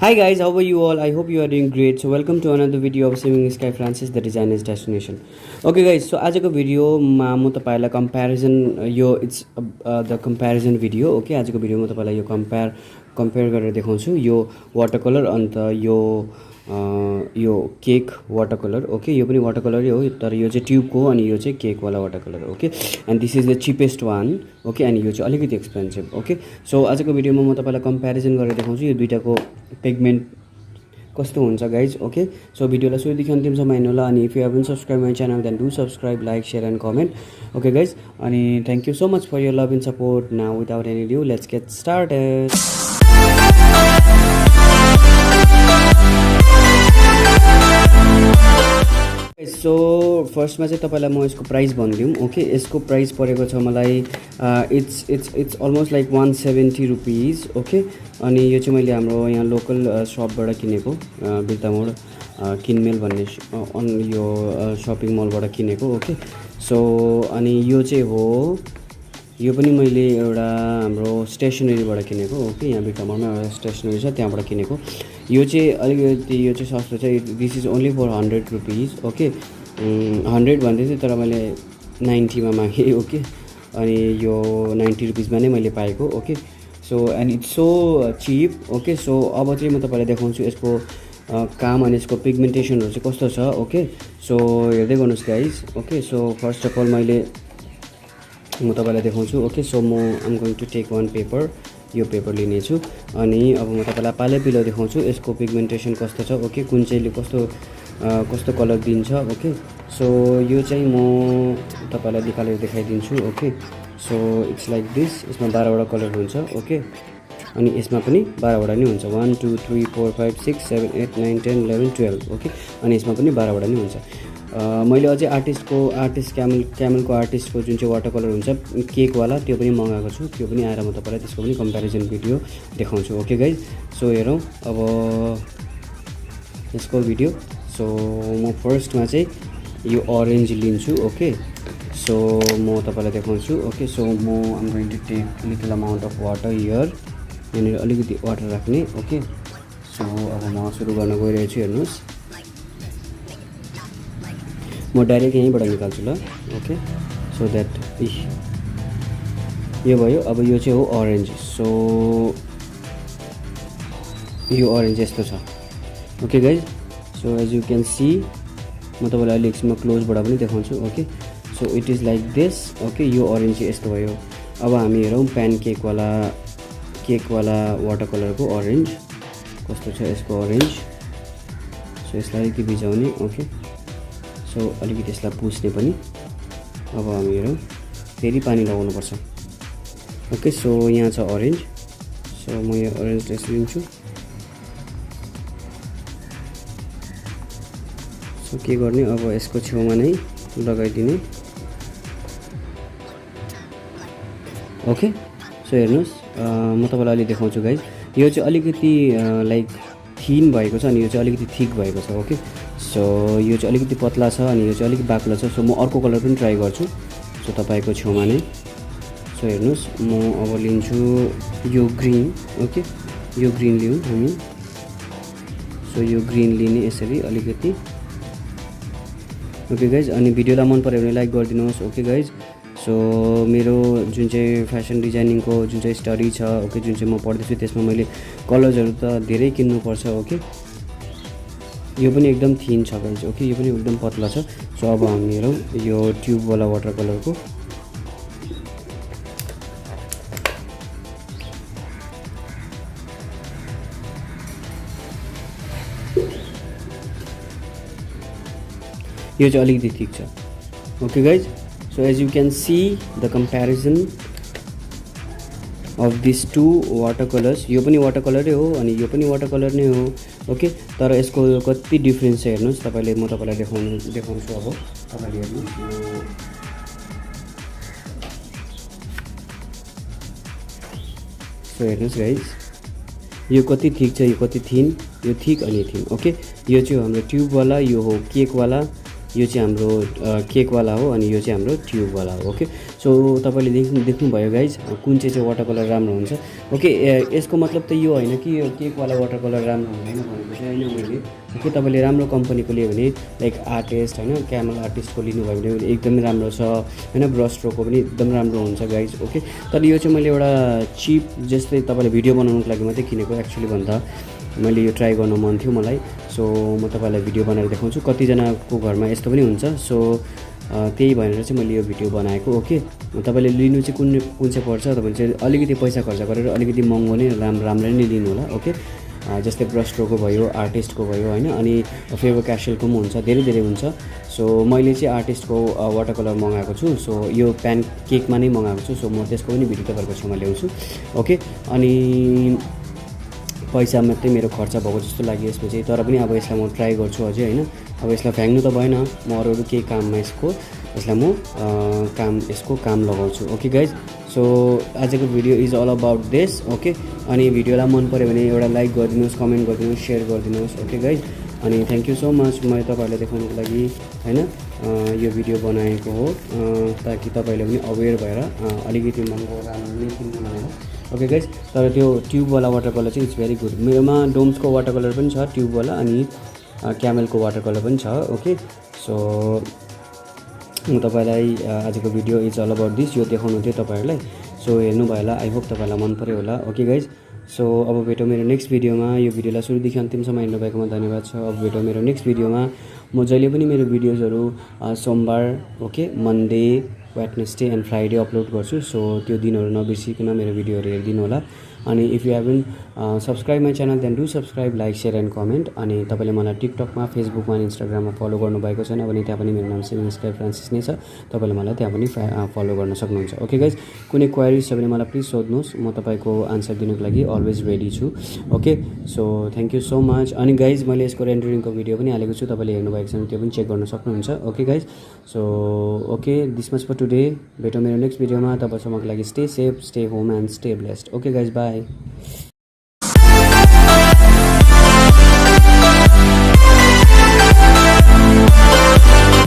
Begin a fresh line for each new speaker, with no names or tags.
Hi guys, how are you all? I hope you are doing great. So welcome to another video of Swimming Sky Francis, the designer's destination. Okay guys, so आजको भिडियोमा म तपाईलाई comparison the comparison video. Okay, आजको भिडियोमा तपाईलाई यो compare गरेर देखाउँछु यो वाटरकलर अन्त यो केक वाटरकलर. ओके, यो पनि वाटरकलरै हो तर यो चाहिँ ट्युबको हो अनि यो चाहिँ केक वाला वाटरकलर. Okay, and this is the cheapest one. Okay, अनि यो चाहिँ अलिकति एक्सपेन्सिभ. ओके, सो आजको भिडियोमा म तपाईलाई कम्प्यारिजन गरेर देखाउँछु यो दुईटाको पिगमेन्ट कस्तो हुन्छ गाइज. ओके, सो भिडियोलाई सुरुदेखि अन्तिमसम्म हेर्नुहोला अनि if you heaven subscribe my channel then do subscribe, like, share and comment. Okay guys, अनि thank you so much for your love and support. Now without any due let's get started. So फर्स्टमा चाहिँ तपाईँलाई म यसको price भनिदिउँ. Okay, यसको price परेको छ मलाई it's almost like 170 rupees. Okay, अनि यो चाहिँ मैले हाम्रो यहाँ लोकल सपबाट किनेको, बिर्तामोड किनमेल भन्ने यो सपिङ मलबाट किनेको. ओके, सो अनि यो चाहिँ हो, यो पनि मैले एउटा हाम्रो स्टेसनरीबाट किनेको. ओके, यहाँ बिर्तामोडमा एउटा स्टेसनरी छ त्यहाँबाट किनेको. यो चाहिँ अलिकति यो चाहिँ सस्तो छ. This is only for 100 rupees. Okay, 100 भन्दै थियो तर मैले 90मा मागेँ. ओके, अनि यो 90 रुपिजमा नै मैले पाएको. Okay, so and it's so cheap. Okay, so अब चाहिँ म तपाईँलाई देखाउँछु यसको काम अनि यसको पिगमेन्टेसनहरू चाहिँ कस्तो छ. ओके, सो हेर्दै गर्नुहोस् guys. Okay, so first of all म तपाईँलाई देखाउँछु. ओके, सो म am going to take one paper. यो पेपर लिनेछु अनि अब म तपाईँलाई पालै पिलो देखाउँछु यसको पिगमेन्टेसन कस्तो छ. ओके, कुन चाहिँले कस्तो कलर दिन्छ. ओके, सो यो चाहिँ म तपाईँलाई निकालेर देखाइदिन्छु. Okay, so it's like this. यसमा 12वटा कलर हुन्छ. ओके, अनि यसमा पनि 12वटा नै हुन्छ. 1 2 3 4 5 6 7 8 9 10 11 12. ओके, अनि यसमा पनि 12वटा नै हुन्छ. मैले अझै आर्टिस्ट क्यामलको आर्टिस्टको जुन चाहिँ वाटर कलर हुन्छ केकवाला त्यो पनि मगाएको छु. त्यो पनि आएर म तपाईँलाई त्यसको पनि कम्पेरिजन भिडियो देखाउँछु. ओके गाइज, सो हेरौँ अब यसको भिडियो. सो म फर्स्टमा चाहिँ यो अरेन्ज लिन्छु. ओके, सो म तपाईँलाई देखाउँछु. ओके, सो म am going to take little amount of water here. यहाँनिर अलिकति वाटर राख्ने. ओके, सो अब म सुरु गर्न गइरहेछु. हेर्नुहोस्, म डाइरेक्ट यहीँबाट निकाल्छु ल. ओके, सो द्याट यो भयो. अब यो चाहिँ हो अरेन्ज. सो यो अरेन्ज यस्तो छ. Okay guys, so as you can see म तपाईँलाई अलिक एकछिनमा क्लोजबाट पनि देखाउँछु. Okay, so it is like this. Okay, यो अरेन्ज चाहिँ यस्तो भयो. अब हामी हेरौँ प्यान केकवाला वाटर कलरको अरेन्ज कस्तो छ. यसको अरेन्ज, सो यसलाई अलिकति भिजाउने. ओके, सो अलिकति यसलाई पुस्ने पनि. अब हामी हेरौँ, फेरि पानी लगाउनुपर्छ. ओके, सो यहाँ छ अरेन्ज. सो म यो अरेन्ज टेस्ट लिन्छु. सो के गर्ने, अब यसको छेउमा नै लगाइदिने. ओके, सो हेर्नुहोस्, म तपाईँलाई अलि देखाउँछु गाइज. यो चाहिँ अलिकति लाइक थिन भएको छ अनि यो चाहिँ अलिकति थिक भएको छ. ओके, सो यो चाहिँ अलिकति पतला छ अनि यो चाहिँ अलिकति बाक्लो छ. सो म अर्को कलर पनि ट्राई गर्छु. सो तपाईँको छेउमा नै. सो हेर्नुहोस्, म अब लिन्छु यो ग्रिन. ओके, यो ग्रिन लिउँ हामी. सो यो ग्रिन लिने यसरी अलिकति. ओके गाइज, अनि भिडियोलाई मन पऱ्यो भने लाइक गरिदिनुहोस्. ओके गाइज, सो मेरो जुन चाहिँ फेसन डिजाइनिङको जुन चाहिँ स्टडी छ, ओके, जुन चाहिँ म पढ्दैछु त्यसमा मैले कलर्सहरू त धेरै किन्नुपर्छ. ओके, यो पनि एकदम थिन छ गाइज. ओके, यो पनि एकदम पतला छ. सो अब हामी हेरौँ यो ट्युबवाला वाटर कलरको. यो चाहिँ अलिकति ठिक छ. Okay guys, so as you can see the comparison of this two water colours. यो पनि वाटर कलरै हो अनि यो पनि वाटर कलर नै हो. ओके, तर यसको कति डिफ्रेन्स छ हेर्नुहोस्. म तपाईँलाई देखाउँछु. अब तपाईँले हेर्नुहोस्, सो हेर्नुहोस् गाइज, यो कति थिक छ, यो कति थिन, यो थिक अनि थिन. ओके, यो चाहिँ हो हाम्रो ट्युबवाला, यो हो केकवाला यो चाहिँ हाम्रो केकवाला हो अनि यो चाहिँ हाम्रो ट्युबवाला हो। ओके, सो तपाईँले देख्नुभयो गाइज कुन चाहिँ वाटर कलर राम्रो हुन्छ। ओके, यसको मतलब त यो होइन कि यो केकवाला वाटर कलर राम्रो हुँदैन भनेको चाहिँ होइन मैले। ओके, तपाईँले राम्रो कम्पनीको लियो भने लाइक आर्टिस्ट होइन, क्यामल आर्टिस्टको लिनुभयो भने एकदमै राम्रो छ होइन, ब्रस स्ट्रोकको पनि एकदम राम्रो हुन्छ गाइज। ओके, तर यो चाहिँ मैले एउटा चिप जस्तै तपाईँले भिडियो बनाउनुको लागि मात्रै किनेको एक्चुअली भन्दा मैले यो ट्राई गर्नु मन थियो मलाई। सो म तपाईँलाई भिडियो बनाएर देखाउँछु, कतिजनाको घरमा यस्तो पनि हुन्छ। सो त्यही भनेर चाहिँ मैले यो भिडियो बनाएको। ओके, तपाईँले लिनु चाहिँ कुन चाहिँ पर्छ तपाईँले चाहिँ अलिकति पैसा खर्च गरेर अलिकति महँगो नै राम्रै नै लिनु होला। ओके, जस्तै ब्रस स्ट्रोकको भयो, आर्टिस्टको भयो होइन, अनि फेभर क्यासलको पनि हुन्छ, धेरै हुन्छ। सो मैले चाहिँ आर्टिस्टको वाटर कलर मगाएको छु। सो यो प्यान केकमा नै मगाएको छु। सो म त्यसको पनि भिडियो तपाईँहरूको छेउमा ल्याउँछु। ओके, अनि पैसा मात्रै मेरो खर्च भएको जस्तो लाग्यो यसमा चाहिँ, तर पनि अब यसलाई म ट्राई गर्छु अझै होइन। अब यसलाई फ्याँक्नु त भएन, म अरू केही काममा यसलाई म यसको काम लगाउँछु। ओके गाइज, सो आजको video is all about this. Okay, अनि भिडियोलाई मन पऱ्यो भने एउटा लाइक गरिदिनुहोस्, कमेन्ट गरिदिनुहोस्, सेयर गरिदिनुहोस्। ओके गाइज, अनि थ्याङ्क यू सो मच मैले तपाईँहरूलाई देखाउनुको लागि होइन यो भिडियो बनाएको हो, ताकि तपाईँले पनि अवेर भएर अलिकति महँगो राम्रो नै किन्नु भनेर। ओके गाइज, तर त्यो ट्युबवाला वाटर कलर चाहिँ इट्स भेरी गुड। मेरोमा डोम्सको वाटर कलर पनि छ ट्युबवाला, अनि क्यामेलको वाटर कलर पनि छ। ओके, सो म तपाईँलाई आजको video is all about this यो देखाउनु थियो तपाईँहरूलाई। सो हेर्नुभयो होला, आई होप तपाईँलाई मन पऱ्यो होला। ओके गाइज, सो अब भेटौँ मेरो नेक्स्ट भिडियोमा। यो भिडियोलाई सुरुदेखि अन्तिमसम्म हेर्नुभएकोमा धन्यवाद छ। अब भेटौँ मेरो नेक्स्ट भिडियोमा। म जहिले पनि मेरो भिडियोजहरू सोमबार, okay, Monday, Wednesday and Friday upload गर्छु। सो त्यो दिनहरू नबिर्सिकन मेरो भिडियोहरू हेरिदिनु होला। अनि if you heaven subscribe my channel then do subscribe, like, share and comment. अनि तपाईँले मलाई टिकटकमा, फेसबुकमा अनि इन्स्टाग्राममा फलो गर्नुभएको छैन भने त्यहाँ पनि मेरो नाम स्काई फ्रान्सिस नै छ, तपाईँले मलाई त्यहाँ पनि फलो गर्न सक्नुहुन्छ। ओके गाइज, कुनै क्वारिज छ भने मलाई प्लिज सोध्नुहोस्, म तपाईँको आन्सर दिनुको लागि अलवेज रेडी छु। Okay, so thank you so much. अनि गाइज मैले यसको रेन्डरिङको भिडियो पनि हालेको छु, तपाईँले हेर्नुभएको छ भने त्यो पनि चेक गर्न सक्नुहुन्छ। Okay guys, so okay, this much for today. भेटौँ मेरो नेक्स्ट भिडियोमा, तपाईँसम्मको लागि stay safe, stay home and stay blessed. Okay guys, by.